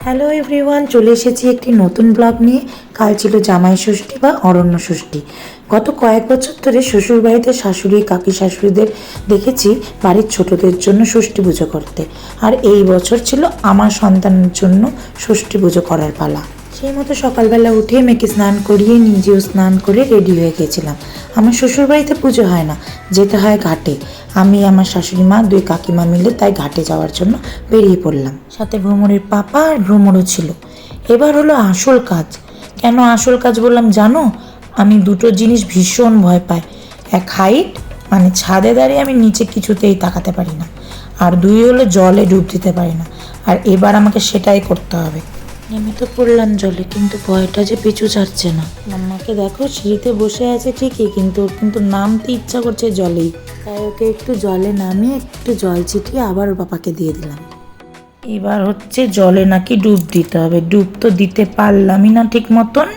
Hello everyone, চলে এসেছি একটি নতুন ব্লগ নিয়ে। কাল ছিল জামাই ষষ্ঠী বা অরণ্য ষষ্ঠী। গত কয়েক বছর ধরে শ্বশুর বাড়িতে শাশুড়ি কাকি শাশুড়িদের দেখেছি বাড়ির ছোটদের জন্য ষষ্ঠী পুজো করতে, আর এই বছর ছিল আমার সন্তানের জন্য ষষ্ঠী পুজো করার পালা। সেই মতো সকালবেলা উঠে মেয়েকে স্নান করিয়ে নিজেও স্নান করে রেডি হয়ে গেছিলাম। আমার শ্বশুর বাড়িতে পুজো হয় না, যেতে হয় ঘাটে। আমি আমার শাশুড়ি মা দুই কাকিমা মিলে তাই ঘাটে যাওয়ার জন্য বেরিয়ে পড়লাম। সাথে ভ্রমরের পাপা আর ভ্রমরও ছিল। এবার হলো আসল কাজ। কেন আসল কাজ বললাম জানো? আমি দুটো জিনিস ভীষণ ভয় পাই। এক, হাইট, মানে ছাদে দাঁড়িয়ে আমি নিচে কিছুতেই তাকাতে পারি না। আর দুই হলো জলে ডুব দিতে পারি না। আর এবার আমাকে সেটাই করতে হবে। নেমে তো পড়লাম জলে, কিন্তু ভয়টা যে পিছু ছাড়ছে না। মাম্মাকে দেখো সিঁড়িতে বসে আছে ঠিকই, কিন্তু ওর কিন্তু নামতে ইচ্ছা করছে জলেই। তাই ওকে একটু জলে নামিয়ে একটু জল ছিটিয়ে আবার ওর পাপাকে দিয়ে দিলাম। এবার হচ্ছে জলে নাকি ডুব দিতে হবে। ডুব তো দিতে পারলামই না ঠিক মতন,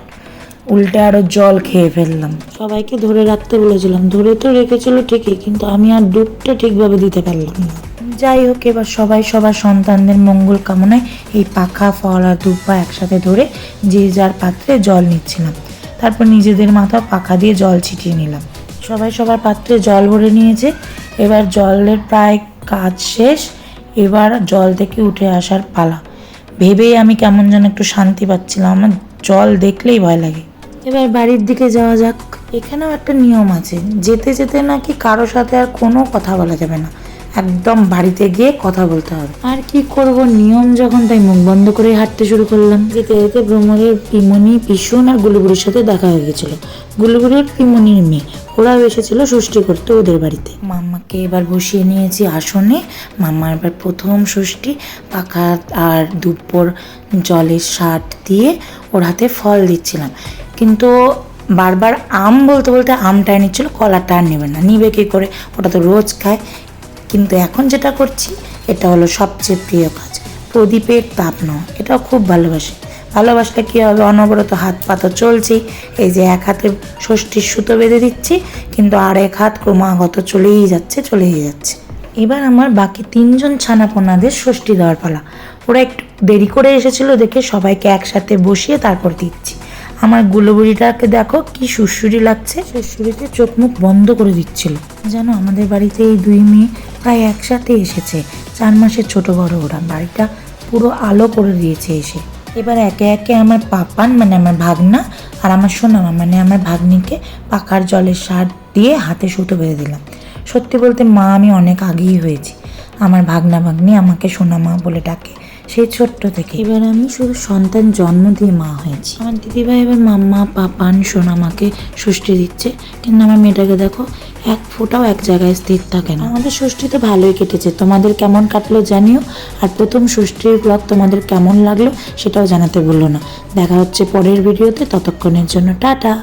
উল্টে আরো জল খেয়ে ফেললাম। সবাইকে ধরে রাখতে বলেছিলাম, ধরে তো রেখেছিল ঠিকই, কিন্তু আমি আর ডুবটা ঠিকভাবে দিতে পারলাম না। যাই হোক, এবার সবাই সবার সন্তানদের মঙ্গল কামনায় এই পাখা ফল আর দুব্বা একসাথে ধরে যে যার পাত্রে জল নিচ্ছিলাম। তারপর নিজেদের মাথা পাখা দিয়ে জল ছিটিয়ে নিলাম। সবাই সবার পাত্রে জল ভরে নিয়েছে। এবার জলের প্রায় কাজ শেষ। এবার জল থেকে উঠে আসার পালা। ভেবেই আমি কেমন যেন একটু শান্তি পাচ্ছিলাম। আমার জল দেখলেই ভয় লাগে। এবার বাড়ির দিকে যাওয়া যাক। এখানেও একটা নিয়ম আছে, যেতে যেতে নাকি কারোর সাথে আর কোনো কথা বলা যাবে না, একদম বাড়িতে গিয়ে কথা বলতে হবে। আর কি করব, নিয়ম যখন, তাই মুখ বন্ধ করে হাঁটতে শুরু করলাম। যেতে যেতে ভ্রমরের পিমনি, পিসুন আর গুলুগুলির সাথে দেখা হয়ে গেছিল। গুলুগুলির পিমনির মেয়ে, ওরাও এসেছিল ষষ্ঠী করতে ওদের বাড়িতে। মাম্মাকে এবার বসিয়ে নিয়েছি আসনে। মাম্মার এবার প্রথম ষষ্ঠী। পাখা আর দুপুর জলের শার্ট দিয়ে ওর হাতে ফল দিচ্ছিলাম, কিন্তু বারবার আম বলতে বলতে আমটাই নিচ্ছিল, কলাটা আর নেবে না। নিবে কি করে, ওটা তো রোজ খায়। কিন্তু এখন যেটা করছি এটা হলো সবচেয়ে প্রিয় কাজ, প্রদীপের তাপ নেওয়া। এটাও খুব ভালোবাসলে কী হবে, অনবরত হাত পা তো চলছেই। এই যে এক হাতে ষষ্ঠীর সুতো বেঁধে দিচ্ছি, কিন্তু আর এক হাত ক্রমাগত চলেই যাচ্ছে। এবার আমার বাকি তিনজন ছানাপোনাদের ষষ্ঠী দেওয়ার পালা। ওরা একটু দেরি করে এসেছিল দেখে সবাইকে একসাথে বসিয়ে তারপর দিচ্ছি। আমার গুলোবুড়িটাকে দেখো কি সুরসুরি লাগছে, সুরসুরিতে চোখ মুখ বন্ধ করে দিচ্ছিল। জানো, আমাদের বাড়িতে এই দুই মেয়ে প্রায় একসাথে এসেছে। 4 মাসের ছোট বড় ওরা। বাড়িটা পুরো আলো করে দিয়েছে এসে। এবার একে একে আমার পাপান, মানে আমার ভাগনা, আর আমার সোনামা, মানে আমার ভাগ্নিকে পাখার জলের শার্ট দিয়ে হাতে সুতো বেঁধে দিলাম। সত্যি বলতে মা আমি অনেক আগেই হয়েছি। আমার ভাগনা ভাগ্নি আমাকে সোনামা বলে ডাকে সেই ছোট্ট থেকে। এবার আমি শুধু সন্তান জন্ম দিয়ে মা হয়েছি। আমার দিদিভাই এবার মাম্মা পাপান সোনামাকে ষষ্ঠী দিচ্ছে, কিন্তু আমার মেয়েটাকে দেখো এক ফোঁটাও এক জায়গায় স্থির থাকে না। আমাদের ষষ্ঠী তো ভালোই কেটেছে, তোমাদের কেমন কাটলো জানিও। আর প্রথম ষষ্ঠীর ব্লগ তোমাদের কেমন লাগলো সেটাও জানাতে ভুলো না। দেখা হচ্ছে পরের ভিডিওতে, ততক্ষণের জন্য টাটা।